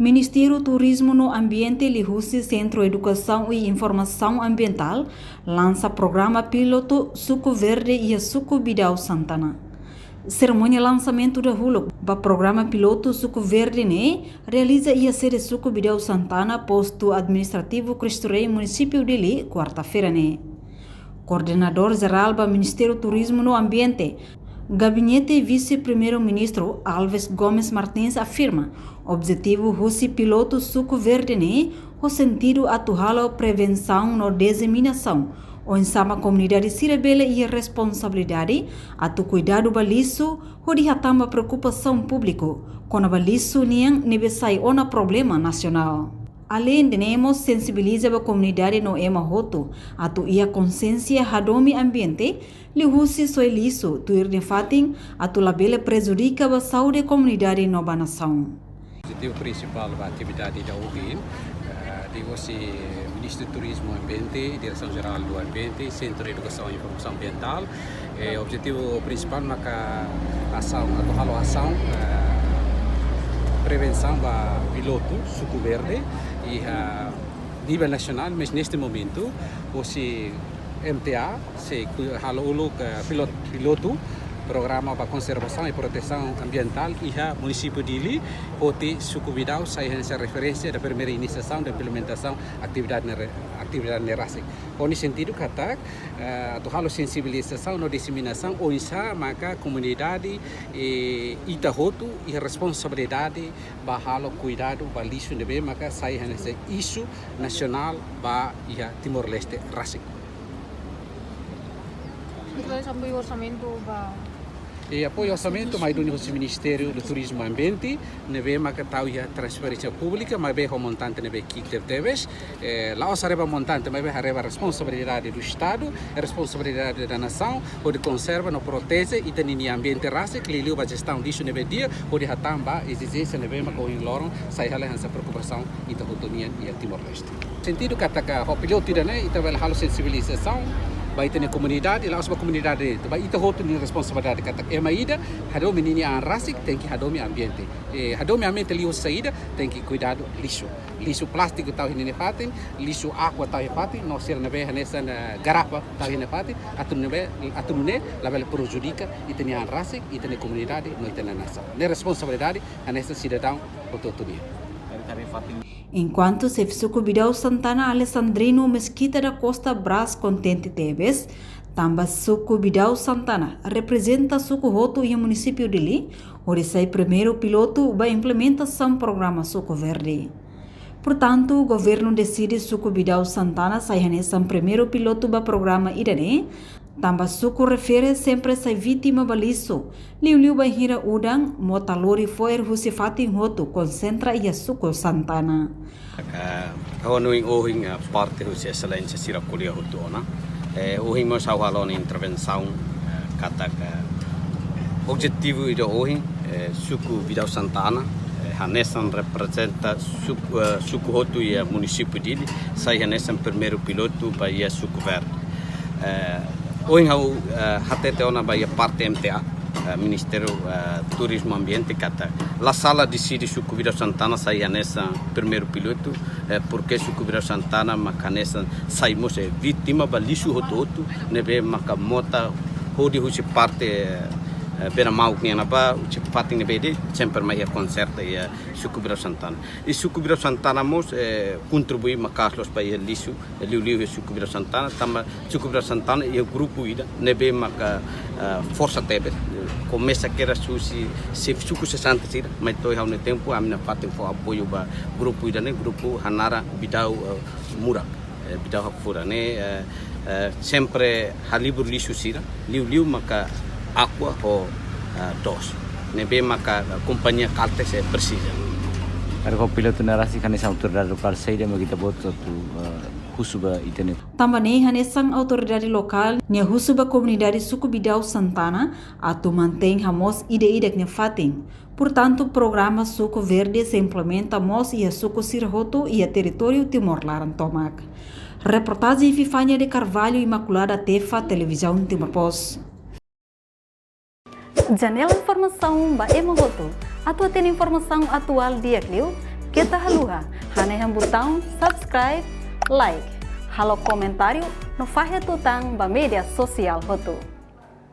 Ministério Turismo no Ambiente e Centro Educação e Informação Ambiental lança programa piloto Suco Verde e Suco Bidau Santana. Cerimônia lançamento da Huluk, o programa piloto Suco Verde realiza a sede Suco Bidau Santana, posto administrativo Cristo Rei, município de Li, quarta-feira. Coordenador geral do Ministério Turismo no Ambiente, Gabinete Vice-Primeiro-Ministro Alves Gomes Martins afirma objetivo Russi piloto Suco Verde o sentido atual prevenção no disseminação, onde a comunidade se rebela e a responsabilidade atu cuidado baliço onde hatamba preocupação público com a baliço nebe sai ona problema nacional. Além de nemos sensibiliza a comunidade no Emahoto, atu ia consciência hadomi ambiente, li husi soy liso, tuir de fatin, atu labela prejudica a saúde da comunidade no nação. O objetivo principal da atividade da UBIN, de você, Ministro do Turismo e Ambiente, Direção-Geral do Ambiente, Centro de Educação e Informação Ambiental, o objetivo principal é a ação, prevenção da piloto Suco Verde e a nível nacional, mas neste momento o MTA se halolo piloto programa para conservação e proteção ambiental e a município de Li pode Suco Bidau sai essa referência da primeira iniciação da implementação atividade nerasik. Nesse sentido kata halo sensibilização no disseminação ou isa maka comunidade itahotu e responsabilidade halo cuidado ba lixo nebe maka sai essa isu nacional ba Timor-Leste rasik. Itu sampai orçamento ba E apoio ao orçamento, mais do Ministério do Turismo e Ambiente, neve macatau a transferência pública, mas bem o montante neve que teve. Lá o sareba montante, mas bem a responsabilidade do Estado, a responsabilidade da nação, onde conserva, no protege e tem ambiente raça que lhe a gestão disso neve dia, onde a tamba exigência neve macau em loron, sai essa preocupação e da autonomia e a Timor-Leste. Sentido que ataca o piloto e também a sensibilização. Vai ter comunidade, lá a comunidade vai ter outra responsabilidade que é maída, hadomi nini an rasik tem que hadomi ambiente, hadomi ambiente liu saída tem que cuidar do lixo plástico tau hine fatin, lixo água tau fatin, nós ser nebe nessa garapa tau hine fatin, atunune label prejudica e tem an rasik e tem comunidade não tem a nação, ne responsabilidade nessa cidadão autonomia. Enquanto se Suco Bidau Santana Alessandrino Mesquita da Costa Brás Contente Teves, também Suco Bidau Santana representa Suco Roto e o município de Li, onde sai primeiro piloto da implementação do programa Suco Verde. Portanto, o governo decide Suco Bidau Santana sai nesse primeiro piloto do programa Irane, também Suco refere sempre sai vítima baliço, liu bahira udang, motalori foer husifati hoto concentra e Suco Santana. Honoring ohing parte husi excelência siraculia hotona. Ohing mo sa halon intervenção kataka objetivo ida ohing Suco Bidau Santana. Hanesan representa Suco Hotu e o município dele, sai Hanesan primeiro piloto para Suco Verde. Hoje hatete ona para parte MTA, Ministério Turismo Ambiente kata. La sala decide Suco Bidau Santana sai Hanesan primeiro piloto, porque Suco Bidau Santana makanesa saímos vítima para lixo Hotu, neve makamota hodi husi parte Bera mau que napa o tipo patin de BD sempre mais concerta e Suco Bidau Santana. E Suco Bidau Santana mos contribui macaslos para o lixo, liu Suco Bidau Santana, também Suco Bidau Santana e o grupo ida nebe maca força tebe. Começa que era suci se Suco 60 sira, mas toi há um tempo a minha patin for apoio para grupo ida né grupo Hanara Bidau Murak, Bidau Hapura né sempre halibur lixo sira, liu maca aqua ou dos. Nebe maka companhia Caltex precisa. Kalau piloto narasi kan essa autoridade local saída mas kita buat satu husuba itene. Também hanesang autoridade local nia husuba comunidade Suco Bidau Santana atu mantém hamos ide que fatem. Portanto, o programa Suco Verde se implementa mos e a Suco Sirhoto e a território Timor-Larantomac. Reportagem Fifania de Carvalho Imaculada Tefa Televisão Timor-Post. Janela Informação ba Emahoto. Atu tem informação atual dia Clio. Kita haluha, hane botão subscribe, like, halo comentário no Fahe Tutang ba mídia social hotu.